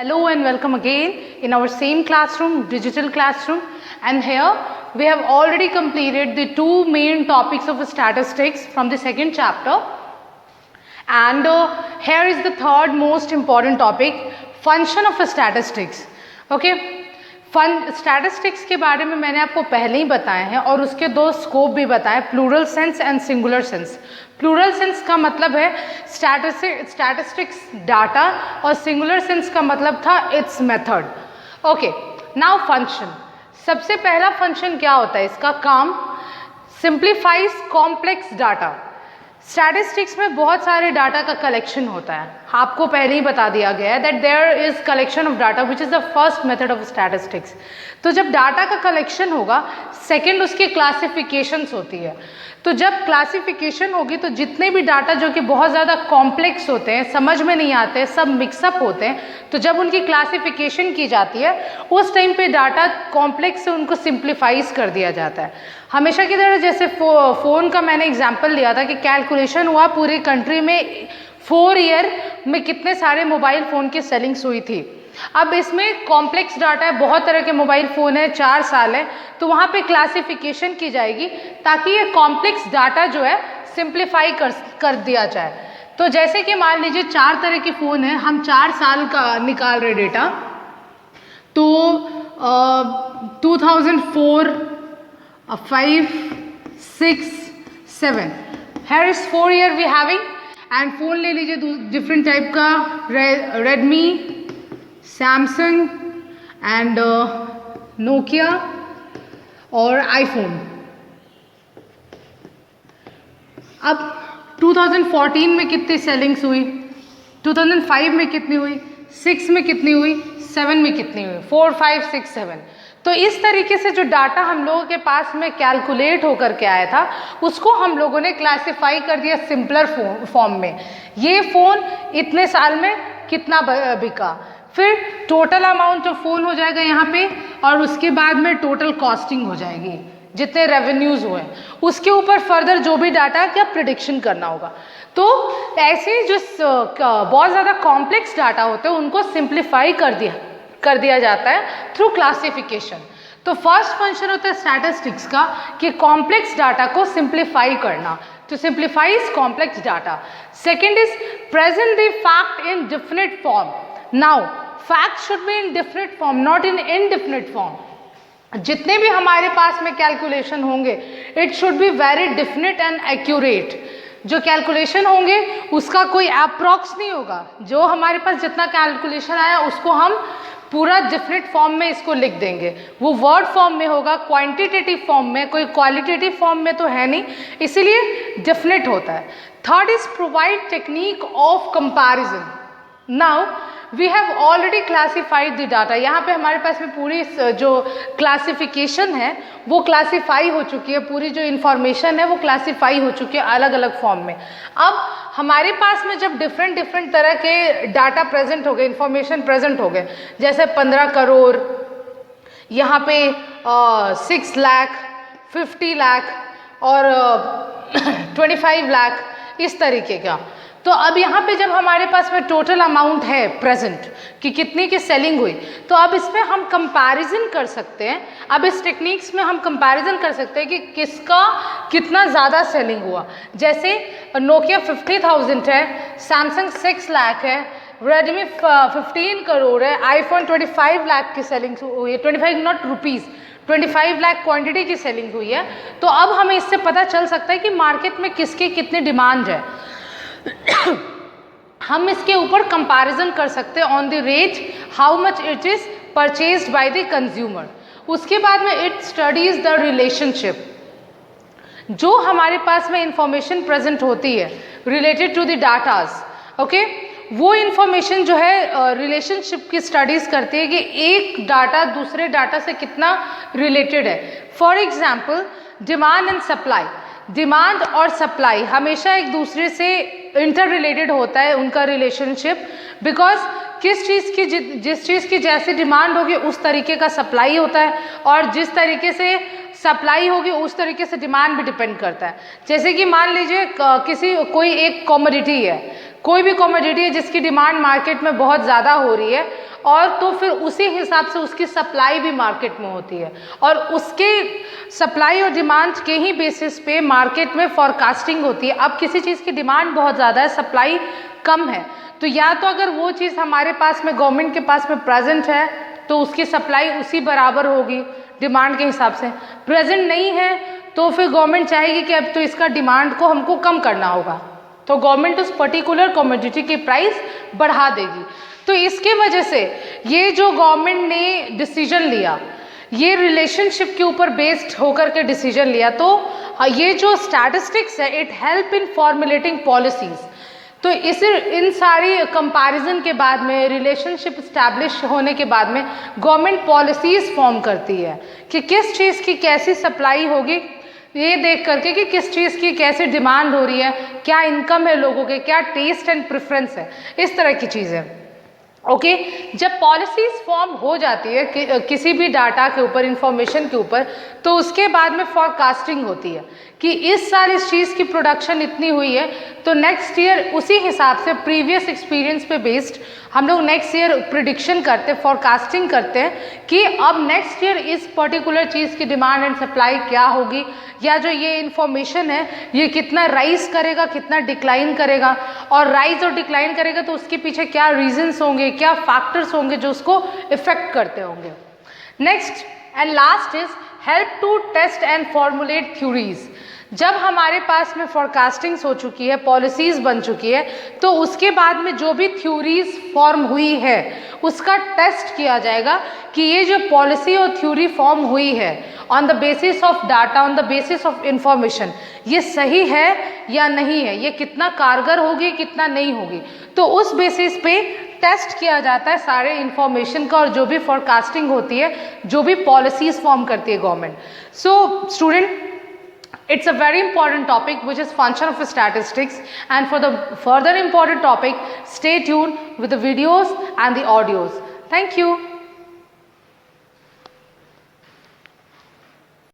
Hello and welcome again in our same classroom, digital classroom, and here we have already completed the two main topics of statistics from the second chapter, and here is the third most important topic, function of statistics. Okay, statistics के बारे में मैंने आपको पहले ही बताए हैं और उसके दो स्कोप भी बताए, plural sense and singular sense. Plural sense का मतलब है स्टैटिस्टिक्स डाटा और सिंगुलर सेंस का मतलब था it's method. Okay, now function. सबसे पहला फंक्शन क्या होता है, इसका काम सिंप्लीफाइज कॉम्प्लेक्स डाटा. स्टैटिस्टिक्स में बहुत सारे डाटा का कलेक्शन होता है, आपको पहले ही बता दिया गया है that there is collection of data which is the first method of statistics. तो जब डाटा का कलेक्शन होगा, सेकंड उसकी क्लासिफिकेशंस होती है. तो जब क्लासिफिकेशन होगी तो जितने भी डाटा जो कि बहुत ज़्यादा कॉम्प्लेक्स होते हैं, समझ में नहीं आते, सब मिक्सअप होते हैं, तो जब उनकी क्लासिफिकेशन की जाती है उस टाइम पे डाटा कॉम्प्लेक्स से उनको सिंप्लीफाइज कर दिया जाता है. हमेशा की तरह जैसे फ़ोन का मैंने एग्जांपल लिया था कि कैलकुलेशन हुआ पूरी कंट्री में 4 ईयर में कितने सारे मोबाइल फ़ोन की सेलिंग्स हुई थी. अब इसमें कॉम्प्लेक्स डाटा है, बहुत तरह के मोबाइल फ़ोन है, 4 साल है, तो वहाँ पे क्लासिफिकेशन की जाएगी ताकि ये कॉम्प्लेक्स डाटा जो है सिंप्लीफाई कर दिया जाए. तो जैसे कि मान लीजिए 4 तरह के फ़ोन हैं, हम 4 साल का निकाल रहे डेटा, तो 2004, 5, 6, 7, here is 4 year we having. And phone ले लीजिए डिफरेंट टाइप का, रेडमी, सैमसंग एंड नोकिया और आईफोन. अब 2014 में कितनी सेलिंग्स हुई, 2005 में कितनी हुई, 6 में कितनी हुई, 7 में कितनी हुई, 4, 5, 6, 7. तो इस तरीके से जो डाटा हम लोगों के पास में कैलकुलेट होकर के आया था उसको हम लोगों ने क्लासिफाई कर दिया सिंपलर फॉर्म में. ये फ़ोन इतने साल में कितना बिका, फिर टोटल अमाउंट ऑफ फ़ोन हो जाएगा यहाँ पे, और उसके बाद में टोटल कॉस्टिंग हो जाएगी, जितने रेवेन्यूज़ हुए, उसके ऊपर फर्दर जो भी डाटा का प्रिडिक्शन करना होगा. तो ऐसे जो बहुत ज़्यादा कॉम्प्लेक्स डाटा होते हैं उनको सिंप्लीफाई कर दिया जाता है थ्रू क्लासिफिकेशन. तो फर्स्ट फंक्शन होता है स्टैटिस्टिक्स का कि कॉम्प्लेक्स डाटा को सिंप्लीफाई करना, to simplifies complex data. Second is present the fact in definite form. Now fact should be in definite form, not in indefinite form. जितने भी हमारे पास में कैलकुलेशन होंगे it should be very definite and accurate. जो calculation होंगे उसका कोई approx नहीं होगा, जो हमारे पास जितना कैलकुलेशन आया उसको हम पूरा डिफरेंट फॉर्म में इसको लिख देंगे. वो वर्ड फॉर्म में होगा, क्वांटिटेटिव फॉर्म में, कोई क्वालिटेटिव फॉर्म में तो है नहीं, इसीलिए डेफिनेट होता है. Third is provide technique of comparison. Now we have already classified the data. यहाँ पे हमारे पास में पूरी जो क्लासिफिकेशन है वो क्लासिफाई हो चुकी है, पूरी जो इन्फॉर्मेशन है वो क्लासिफाई हो चुकी है अलग अलग फॉर्म में. अब हमारे पास में जब डिफरेंट तरह के डाटा प्रेजेंट हो गए, इन्फॉर्मेशन प्रेजेंट हो गए, जैसे 15 करोड़, यहाँ पे 6 लाख, 50 लाख और 25 लाख, इस तरीके का. तो अब यहाँ पे जब हमारे पास में टोटल अमाउंट है प्रेजेंट कि कितनी की सेलिंग हुई, तो अब इसमें हम कंपैरिजन कर सकते हैं. अब इस टेक्निक्स में हम कंपैरिजन कर सकते हैं कि किसका कितना ज़्यादा सेलिंग हुआ. जैसे नोकिया 50,000 है, सैमसंग 6 लाख है, रेडमी 15 करोड़ है, आईफोन 25 लाख की सेलिंग हुई है, 25 नॉट रुपीज़, 25 लाख क्वांटिटी की सेलिंग हुई है. तो अब हमें इससे पता चल सकता है कि मार्केट में किसकी कितनी डिमांड है. हम इसके ऊपर कंपैरिजन कर सकते हैं on the rate how much it is purchased by the consumer. उसके बाद में इट स्टडीज द रिलेशनशिप. जो हमारे पास में इंफॉर्मेशन प्रेजेंट होती है related to the datas, okay, वो इंफॉर्मेशन जो है रिलेशनशिप की स्टडीज करती है कि एक डाटा दूसरे डाटा से कितना रिलेटेड है. For example demand and supply. Demand और सप्लाई हमेशा एक दूसरे से इंटर रिलेटेड होता है उनका रिलेशनशिप, बिकॉज किस चीज़ की जिस चीज़ की जैसी डिमांड होगी उस तरीके का सप्लाई होता है, और जिस तरीके से सप्लाई होगी उस तरीके से डिमांड भी डिपेंड करता है। जैसे कि मान लीजिए कोई एक कमोडिटी है, कोई भी कमोडिटी है जिसकी डिमांड मार्केट में बहुत ज़्यादा हो रही है, और तो फिर उसी हिसाब से उसकी सप्लाई भी मार्केट में होती है, और उसके सप्लाई और डिमांड के ही बेसिस पे मार्केट में फॉरकास्टिंग होती है। अब किसी चीज़ की डिमांड बहुत ज़्यादा है, सप्लाई कम है, तो या तो अगर वो चीज़ हमारे पास में गवर्नमेंट के पास में प्रेजेंट है तो उसकी सप्लाई उसी बराबर होगी डिमांड के हिसाब से, प्रेजेंट नहीं है तो फिर गवर्नमेंट चाहेगी कि अब तो इसका डिमांड को हमको कम करना होगा, तो गवर्नमेंट उस पर्टिकुलर कमोडिटी की प्राइस बढ़ा देगी। तो इसके वजह से ये जो गवर्नमेंट ने डिसीजन लिया, ये रिलेशनशिप के ऊपर बेस्ड होकर के डिसीजन लिया, तो ये जो स्टैटिस्टिक्स है it help in formulating policies. तो इन सारी कंपैरिजन के बाद में, रिलेशनशिप इस्टेब्लिश होने के बाद में गवर्नमेंट पॉलिसीज़ फॉर्म करती है कि किस चीज़ की कैसी सप्लाई होगी, ये देख करके कि किस चीज़ की कैसी डिमांड हो रही है, क्या इनकम है लोगों के, क्या टेस्ट एंड प्रेफरेंस है, इस तरह की चीज़ें। ओके जब पॉलिसीज़ फॉर्म हो जाती है किसी भी डाटा के ऊपर, इंफॉर्मेशन के ऊपर, तो उसके बाद में फॉरकास्टिंग होती है कि इस साल इस चीज़ की प्रोडक्शन इतनी हुई है, तो नेक्स्ट ईयर उसी हिसाब से प्रीवियस एक्सपीरियंस पे बेस्ड हम लोग नेक्स्ट ईयर प्रिडिक्शन करते हैं, फॉरकास्टिंग करते हैं कि अब नेक्स्ट ईयर इस पर्टिकुलर चीज़ की डिमांड एंड सप्लाई क्या होगी, या जो ये इन्फॉर्मेशन है ये कितना राइज करेगा, कितना डिक्लाइन करेगा, और राइज और डिक्लाइन करेगा तो उसके पीछे क्या रीजंस होंगे, क्या फैक्टर्स होंगे जो उसको इफेक्ट करते होंगे। Next and last is help to test and formulate theories. जब हमारे पास में फॉरकास्टिंग्स हो चुकी है, पॉलिसीज़ बन चुकी है, तो उसके बाद में जो भी थ्योरीज फॉर्म हुई है उसका टेस्ट किया जाएगा कि ये जो पॉलिसी और थ्योरी फॉर्म हुई है on the basis of data, on the basis of information, ये सही है या नहीं है, ये कितना कारगर होगी, कितना नहीं होगी, तो उस बेसिस पे टेस्ट किया जाता है सारे इंफॉर्मेशन का, और जो भी फॉरकास्टिंग होती है, जो भी पॉलिसीज़ फॉर्म करती है government. So student, it's a very important topic which is function of statistics, and for the further important topic stay tuned with the videos and the audios. Thank you.